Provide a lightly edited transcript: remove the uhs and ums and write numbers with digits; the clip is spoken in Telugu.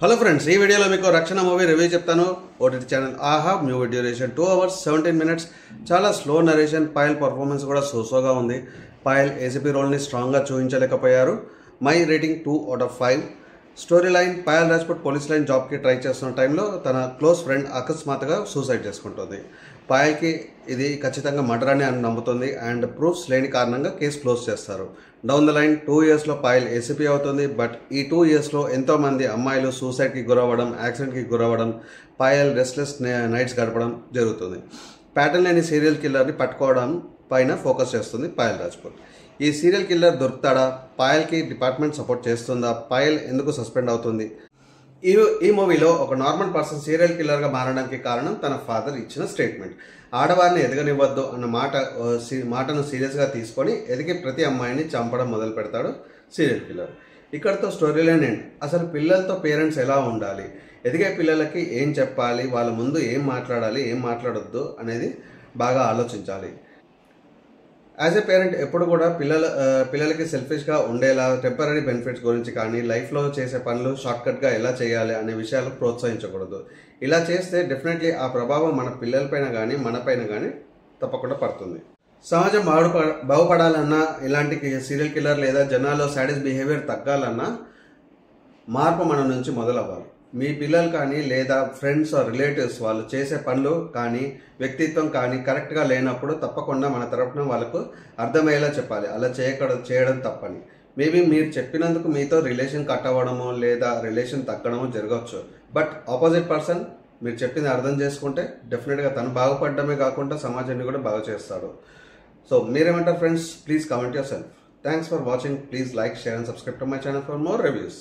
హలో ఫ్రెండ్స్, ఈ వీడియోలో మీకు రక్షణ మూవీ రివ్యూ చెప్తాను. OTT channel Aha. Movie duration 2 hours 17 minutes. చాలా స్లో నరేషన్. పాయల్ పర్ఫార్మెన్స్ కూడా సోసోగా ఉంది. పాయల్ ఏసీపీ రోల్ని స్ట్రాంగ్గా చూపించలేకపోయారు. My rating 2 out of 5. Story line: Payal Rajput police line జాబ్కి ట్రై చేస్తున్న టైంలో తన క్లోజ్ ఫ్రెండ్ అకస్మాత్తుగా సూసైడ్ చేసుకుంటుంది. పాయల్కి ఇది ఖచ్చితంగా మర్డర్ అని నమ్ముతుంది అండ్ ప్రూఫ్స్ లేని కారణంగా కేసు క్లోజ్ చేస్తారు. డౌన్ ద లైన్ 2 yearsలో పాయల్ ఏసీపీ అవుతుంది. బట్ ఈ 2 yearsలో ఎంతోమంది అమ్మాయిలు సూసైడ్కి గురవ్వడం, యాక్సిడెంట్కి గురవ్వడం, పాయల్ రెస్ట్లెస్ నైట్స్ గడపడం జరుగుతుంది. ప్యాటర్న్ లేని సీరియల్ కిల్లర్ని పట్టుకోవడం పైన ఫోకస్ చేస్తుంది పాయల్ రాజ్పుట్. ఈ సీరియల్ కిల్లర్ దొరుకుతాడా? పాయల్కి డిపార్ట్మెంట్ సపోర్ట్ చేస్తుందా? పాయల్ ఎందుకు సస్పెండ్ అవుతుంది? ఈ మూవీలో ఒక నార్మల్ పర్సన్ సీరియల్ కిల్లర్గా మారడానికి కారణం తన ఫాదర్ ఇచ్చిన స్టేట్మెంట్. ఆడవారిని ఎదగనివ్వద్దు అన్న మాటను సీరియస్గా తీసుకొని ఎదిగే ప్రతి అమ్మాయిని చంపడం మొదలు పెడతాడు సీరియల్ కిల్లర్. ఇక్కడతో స్టోరీ లైన్ ఎండ్. అసలు పిల్లలతో పేరెంట్స్ ఎలా ఉండాలి, ఎదిగే పిల్లలకి ఏం చెప్పాలి, వాళ్ళ ముందు ఏం మాట్లాడాలి, ఏం మాట్లాడొద్దు అనేది బాగా ఆలోచించాలి. యాజ్ ఏ పేరెంట్ ఎప్పుడు కూడా పిల్లలకి సెల్ఫిష్గా ఉండేలా టెంపరీ బెనిఫిట్స్ గురించి కానీ, లైఫ్లో చేసే పనులు షార్ట్కట్గా ఎలా చేయాలి అనే విషయాలు ప్రోత్సహించకూడదు. ఇలా చేస్తే డెఫినెట్లీ ఆ ప్రభావం మన పిల్లలపైన కానీ మనపైన కానీ తప్పకుండా పడుతుంది. సమాజం బాగుపడాలన్నా, ఇలాంటి సీరియల్ కిల్లర్ లేదా జనాల్లో సాడిస్ట్ బిహేవియర్ తగ్గాలన్నా మార్పు మన నుంచి మొదలవ్వాలి. మీ పిల్లలు కానీ లేదా ఫ్రెండ్స్ రిలేటివ్స్ వాళ్ళు చేసే పనులు కానీ వ్యక్తిత్వం కానీ కరెక్ట్గా లేనప్పుడు తప్పకుండా మన తరఫున వాళ్ళకు అర్థమయ్యేలా చెప్పాలి. అలా చేయడం తప్పని. మేబీ మీరు చెప్పినందుకు మీతో రిలేషన్ కట్ అవ్వడమో లేదా రిలేషన్ తగ్గడమో జరగవచ్చు. బట్ ఆపోజిట్ పర్సన్ మీరు చెప్పింది అర్థం చేసుకుంటే డెఫినెట్గా తను బాగుపడడమే కాకుండా సమాజాన్ని కూడా బాగు చేస్తాడు. సో మీరేమంటారు friends? Please comment your self. Thanks for watching. Please like, share and subscribe to my channel for more reviews.